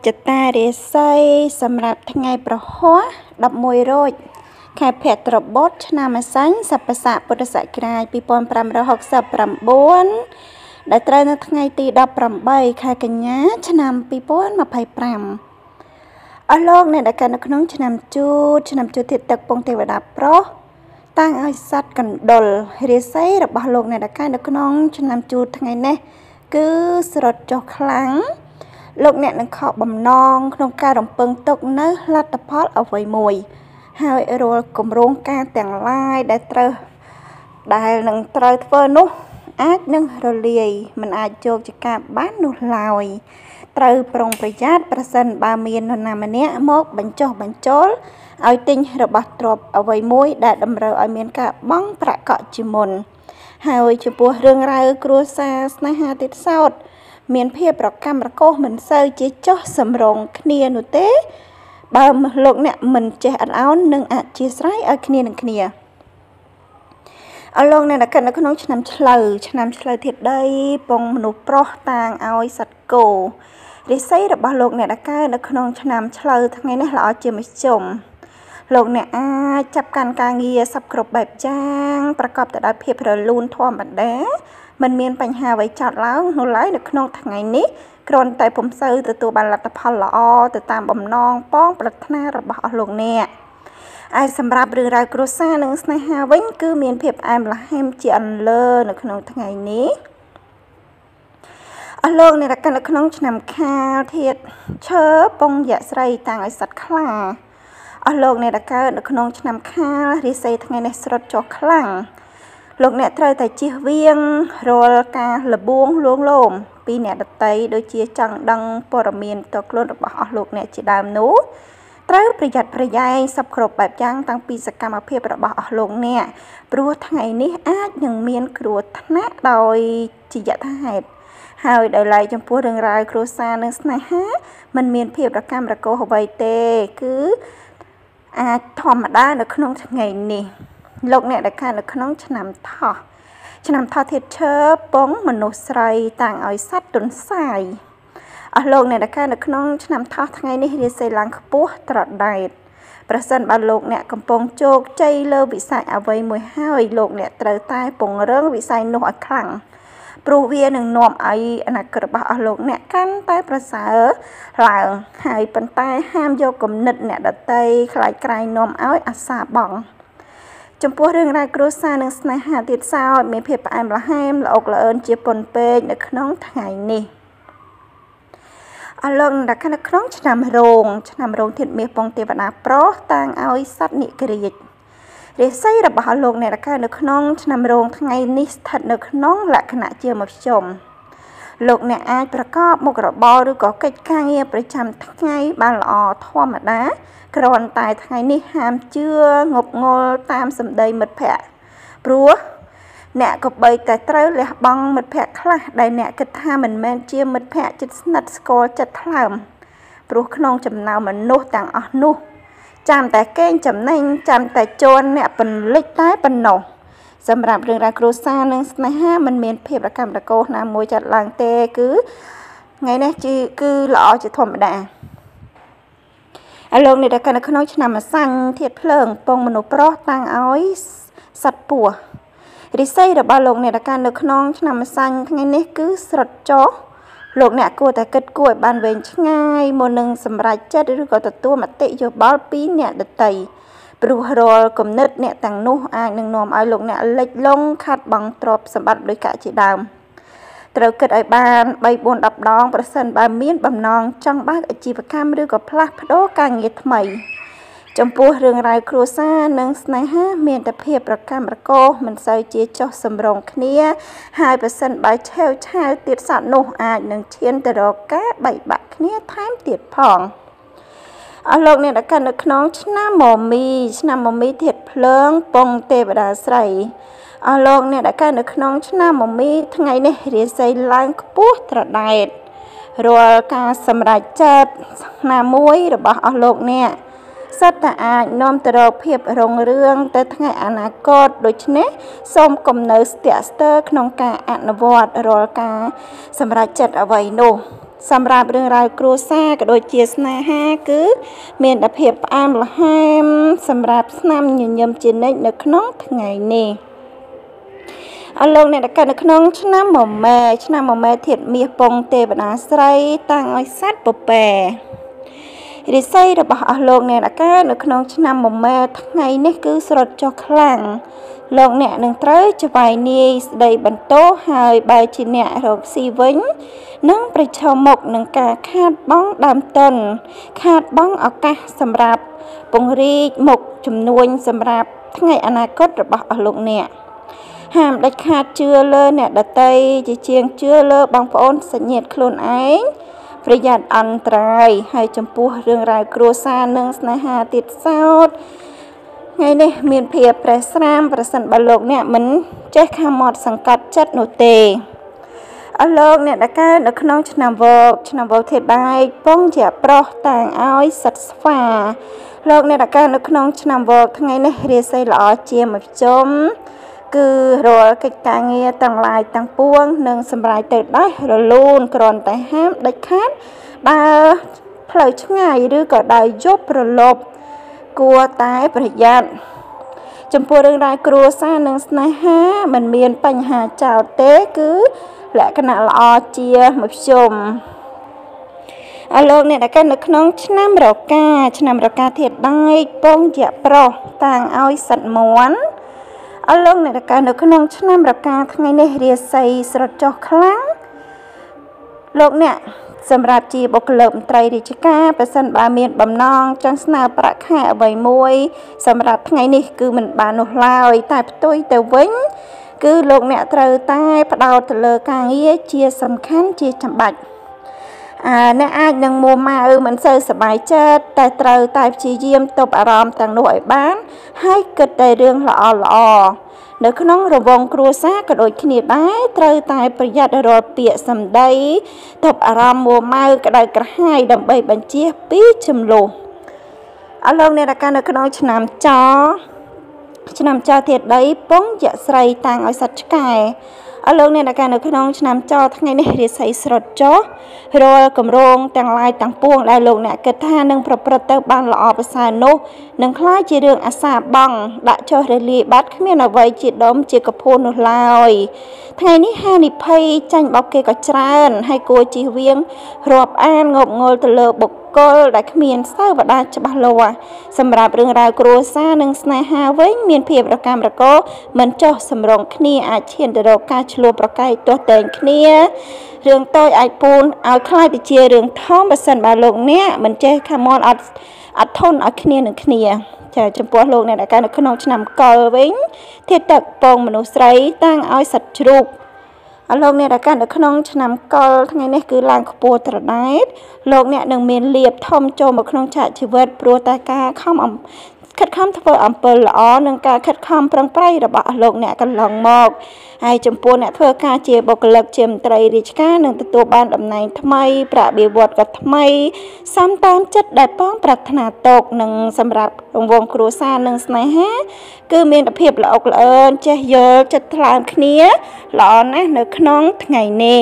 ចតារាសីសម្រាប់ថ្ងៃប្រហ័ស11រោចខែភទ្របទឆ្នាំម្សាញ់សប្បស័កពុទ្ធសករាជ2569ដែលត្រូវនៅថ្ងៃទី18ខែកញ្ញាឆ្នាំ2025អស់លោកអ្នកដែលកើតនៅក្នុងឆ្នាំជួតធាតុទឹកពងទេវតាប្រុសតាំងឲ្យសត្វកណ្ដុររាសីរបស់លោកអ្នកដែលកើតនៅក្នុងឆ្នាំជួតថ្ងៃនេះគឺស្រត់ចុះខ្លាំងលោកអ្នកនឹងខកបំណងក្នុងការរំពឹងទុកនៅលទ្ធផលអ្វីមួយហើយរាល់គម្រោងការទាំងឡាយដែលនឹងត្រូវធ្វើនោះអាចនឹងរលាយមិនអាចជោគជកាបាននោះឡើយត្រូវប្រុងប្រយ័ត្នប្រសិនបើមាននរណាម្នាក់មកបញ្ចុះបញ្ចូលឲ្យទិញរបស់ទ្រព្យអ្វីមួយដែលតម្រូវឲ្យមានការបង់ប្រាក់កក់ជាមុនហើយចំពោះរឿងរ៉ាវគ្រួសារស្នេហាទៀតសោតមានភាពប្រកម្មប្រកោសមិនសូវជាចោះសម្រងគ្នានោះទេបើលោកអ្នកមិនចេះអត់ឱននឹងអធិស្ឋានឲ្យគ្នានឹងគ្នាអរលោកអ្នកដែលកើតនៅក្នុងឆ្នាំឆ្លូវធាតុដីពងមនុស្សប្រុសតាងឲ្យសត្វគោរាសីរបស់លោកអ្នកដែលកើតនៅក្នុងឆ្នាំឆ្លូវថ្ងៃនេះល្អជាមធ្យមលោកអ្នកអាចចាប់កាន់ការងារសពគ្រប់បែបយ៉ាងប្រកបទៅដោយភាពរលូនធម្មតាមិនមានបញ្ហាអ្វីចោទឡើងនោះឡើយនៅក្នុងថ្ងៃនេះគ្រាន់តែពុំសូវទទួលបានលទ្ធផលល្អទៅតាមបំណងបងប្រាថ្នារបស់អស់លោកអ្នកហើយសម្រាប់រឿងរ៉ាវគ្រួសារនិងស្នេហាវិញគឺមានភាពផ្អែមល្ហែមជាអន្លើនៅក្នុងថ្ងៃនេះអស់លោកអ្នកដែលនៅក្នុងឆ្នាំខាលធាតុឈើពងយៈស្រីតាំងឲ្យសត្វខ្លាអស់លោកអ្នកដែលកើតនៅក្នុងឆ្នាំខាលរាសីថ្ងៃនេះស្រត់ចុះខ្លាំងលោកអ្នកត្រូវតែជៀសវាងរាល់ការលបួងលួងលោមពីអ្នកដទៃដូចជាចង់ដឹងព័ត៌មានតខ្លួនរបស់អស់លោកអ្នកជាដើមនោះត្រូវប្រយ័ត្នប្រយែងសពគ្រប់បែបយ៉ាងតាំងពីសកម្មភាពរបស់អស់លោកអ្នកព្រោះថ្ងៃនេះអាចនឹងមានគ្រោះថ្នាក់ដោយជាយថាហេតុហើយដោយឡែកចំពោះរឿងរ៉ាវគ្រួសារនិងស្នេហាมันមានភាពរកម្មរកោសអ្វីទេគឺអាចធម្មតានៅក្នុងថ្ងៃនេះលោកអ្នកដែលកើតនៅក្នុងឆ្នាំថោះធាតុឈើពងមនុស្សស្រីតាំងឲ្យសត្វទន្សាយអស់លោកអ្នកដែលកើតនៅក្នុងឆ្នាំថោះថ្ងៃនេះរាសីឡើងខ្ពស់ត្រដែតប្រសិនបើលោកអ្នកកំពុងជោគជ័យលើវិស័យអ្វីមួយហើយលោកអ្នកត្រូវតែពង្រឹងវិស័យនោះឲ្យខ្លាំងព្រោះវានឹងនាំឲ្យអនាគតរបស់អស់លោកអ្នកកាន់តែប្រសើរឡើងហើយប៉ុន្តែហាមយកគំនិតអ្នកដទៃខ្លាចក្រែងនាំឲ្យអាសាបង់ចំពោះរឿងរ៉ាវគ្រួសារនិងស្នេហាទៀតសោតមានភាពផ្អែមល្ហែមល្អុកល្អឿនជាពន់ពេកនៅក្នុងថ្ងៃនេះអរលោកអ្នកនៅក្នុងឆ្នាំរោងធាតុមាសពងទេវតាប្រុសតាំងឲ្យសត្វនិក្រិចរាសីរបស់អស់លោកអ្នកកើតនៅក្នុងឆ្នាំរោងថ្ងៃនេះស្ថិតនៅក្នុងលក្ខណៈជាមធ្យមលោកអ្នកអាចប្រកបមុខរបរឬក៏កិច្ចការងារប្រចាំថ្ងៃបានល្អធម្មតាគ្រាន់តែថ្ងៃនេះហាមជឿងប់ងល់តាមសម្ដីមិត្តភ័ក្តិព្រោះអ្នកក៏បីតែត្រូវលះបង់មិត្តភ័ក្តិខ្លះដែលអ្នកគិតថាមិនមែនជាមិត្តភ័ក្តិជិតស្និទ្ធស្គាល់ចិត្តថ្លើមព្រោះក្នុងចំណោមមនុស្សទាំងអស់នោះចាំតែកេងចំណេញចាំតែជន់អ្នកពលិចតែប៉ុណ្ណោះសម្រាប់រឿងរ៉ាវគ្រួសារនិងស្នេហាមិនមានភាពរកម្មរកោសណាមួយចាត់ឡើងទេគឺថ្ងៃនេះគឺល្អជាធម្មតាអរលោកអ្នកដែលនៅក្នុងឆ្នាំម្សាញ់ធាតុភ្លើងពងមនុស្សប្រុសតាំងឲ្យសត្វពស់រិស័យរបស់លោកអ្នកដែលនៅក្នុងឆ្នាំម្សាញ់ថ្ងៃនេះគឺស្រត់ចុះលោកអ្នកគួរតែគិតគូរឲ្យបានវែងឆ្ងាយមុននឹងសម្រេចចិត្តឬក៏ទទួលមតិយោបល់ពីអ្នកដទៃព្រោះរាល់គំនិតអ្នកទាំងនោះអាចនឹងនាំឲ្យលោកអ្នកលិចលង់ខាត់បង់ទ្រព្យសម្បត្តិដោយកាក់ជាដើមត្រូវគិតឲ្យបាន3-4-10ដងប្រសិនបើមានបំណងចង់បើកអាជីវកម្មឬក៏ផ្លាស់ប្ដូរការងារថ្មីចំពោះរឿងរ៉ាវគ្រួសារនិងស្នេហាមានតែភាពរកម្មរកោសមិនសូវជាចុះសម្រងគ្នាហើយប្រសិនបើឆាវទៀតសោតនោះអាចនឹងឈានទៅរកការបែកបាក់គ្នាថែមទៀតផងអស់លោកអ្នកដែលកើតនៅក្នុងឆ្នាំមមីធាតុភ្លើងពងទេវតាស្រីអស់លោកអ្នកដែលកើតនៅក្នុងឆ្នាំមមីថ្ងៃនេះរាសីឡើងខ្ពស់ត្រដែតរាល់ការសម្រេចចិត្តណាមួយរបស់អស់លោកអ្នក សិតតែអាចនាំទៅរកភាពរុងរឿងទៅថ្ងៃអនាគតដូច្នេះសូមកុំនៅស្ទាក់ស្ទើរក្នុងការអនុវត្តរាល់ការសម្រេចចិត្តអ្វីនោះសម្រាប់រឿងរ៉ាវគ្រួសារក៏ដូចជាស្នេហាគឺមានតែភាពផ្អែមល្ហែមសម្រាប់ស្នាមញញឹមជានិច្ចនៅក្នុងថ្ងៃនេះអរលោកអ្នកដែលកើតនៅក្នុងឆ្នាំមមែធាតុមាសពងទេវតាស្រីតាំងឲ្យសត្វពពែរិស័យរបស់អស់លោកអ្នកដែលកើតនៅក្នុងឆ្នាំមមែថ្ងៃនេះគឺស្រុតចុះខ្លាំងលោកអ្នកនឹងត្រូវច្បាយនាយស្ដីបន្ទោសហើយបើជាអ្នករកស៊ីវិញនឹងប្រឈមមុខនឹងការខាតបង់ដើមទុនខាតបង់ឱកាសសម្រាប់ពង្រីកមុខជំនួញសម្រាប់ថ្ងៃអនាគតរបស់អស់លោកអ្នកហាមដាច់ខាតជឿលើអ្នកដទៃជាជាងជឿលើបងប្អូនសាច់ញាតិខ្លួនឯងប្រយ័ត្នអន្តរាយហើយចំពោះរឿងរ៉ាវគ្រួសារនិងស្នេហាទៀតសោតថ្ងៃនេះមានភាពប្រេះស្រាមប្រសិនបើលោកអ្នកមិនចេះខាមាត់សង្កត់ចិត្តនោះទេអស់លោកអ្នកដែលកើតនៅក្នុងឆ្នាំវកធាតុដែកពងជាប្រុសតាំងឲ្យសិតស្វាលោកអ្នកដែលកើតនៅក្នុងឆ្នាំវកថ្ងៃនេះរាសីល្អជាមធ្យមគឺរាល់កិច្ចការងារទាំងឡាយទាំងពួងនឹងសម្រេចទៅដោយរលូនគ្រាន់តែហាមដាច់ខាតបើផ្លូវឆ្ងាយឬក៏ដោយយប់ប្រឡប់គួរតែប្រយ័ត្នចំពោះរឿងរ៉ាវគ្រួសារនិងស្នេហាមិនមានបញ្ហាចោលទេគឺលក្ខណៈល្អជាមធ្យមអរលោកអ្នកដែលកើតនៅក្នុងឆ្នាំរកាធាតុដែកពងជាប្រុសតាំងឲ្យសត្វមាន់អរលោកអ្នកដែលកើតនៅក្នុងឆ្នាំរកាថ្ងៃនេះរាសីស្រុតចុះខ្លាំងលោកអ្នកសម្រាប់ជាបុគ្គលិកមន្ត្រីរាជការប្រសិនបើមានបំណងចង់ស្នើប្រាក់ខែអ្វីមួយសម្រាប់ថ្ងៃនេះគឺមិនបាននោះឡើយតែផ្ទុយទៅវិញគឺលោកអ្នកត្រូវតែផ្ដោតទៅលើការងារជាសំខាន់ជាចាំបាច់អ្នកអាចនឹងមួម៉ៅមិនសូវសប្បាយចិត្តតែត្រូវតែព្យាយាមទប់អារម្មណ៍ទាំងនោះឲ្យបានហើយគិតតែរឿងល្អនៅក្នុងរង្វង់គ្រួសារក៏ដូចគ្នាដែរត្រូវតែប្រយ័ត្នរាល់ពាក្យសម្ដីទប់អារម្មណ៍មួម៉ៅក្តៅក្រហាយដើម្បីបញ្ជៀសពីចំនួនអរលោកអ្នកដែលនៅក្នុងឆ្នាំចធាតុដីពងយៈស្រីតាំងឲ្យសត្វឆ្កែអរលោកអ្នកដែលនៅក្នុងឆ្នាំចថ្ងៃនេះរាសីស្រុតចុះរាល់គម្រោងទាំងឡាយទាំងពួងដែលលោកអ្នកគិតថានឹងប្រព្រឹត្តទៅបានល្អប្រសើរនោះនឹងក្លាយជារឿងអាសាបង់ដាក់ចុះរលាយបាត់គ្មានអ្វីជាដុំជាកភួននោះឡើយថ្ងៃនេះហានិភ័យចាញ់បោកគេក៏ច្រើនហើយគួរជៀសវាងរាប់អានងប់ងល់ទៅលើបុគ្គលដែលគ្មានសាវតាច្បាស់លាស់សម្រាប់រឿងរ៉ាវគ្រួសារនិងស្នេហាវិញមានភាពរកាំរកោមិនចុះសម្រងគ្នាអាចឈានទៅរកការឆ្លោះប្រកែកទាស់ទែងគ្នារឿងតូចអាចពូនឲ្យខ្លាយទៅជារឿងធំបើសិនបើលោកអ្នកមិនចេះខាមនអត់ធន់ឲ្យគ្នានឹងគ្នាចាចំពោះលោកអ្នកដែលកើតនៅក្នុងឆ្នាំកុរវិញធាតុទឹកពងមនុស្សស្រីតាំងឲ្យសត្វជ្រូកអរលោកអ្នកដែលកើតនៅក្នុងឆ្នាំកុរថ្ងៃនេះគឺឡើងខ្ពស់ត្រដែតលោកអ្នកនឹងមានលៀបធំចូលមកក្នុងឆាកជីវិតព្រោះតែការខំធ្វើអំពើល្អនិងការខិតខំប្រឹងប្រែងរបស់លោកអ្នកកន្លងមកហើយចំពោះអ្នកធ្វើការជាបុគ្គលិកជាមន្ត្រីរាជការនឹងទទួលបានតំណែងថ្មីប្រាក់បៀវត្សក៏ថ្មីសំតាមចិត្តដែលប៉ងប្រាថ្នាទុកនិងសម្រាប់រង្វង់គ្រួសារនិងស្នេហាគឺមានភាពល្អអើនចេះយល់ចិត្តថ្លើមគ្នាល្អណាស់នៅក្នុងថ្ងៃនេះ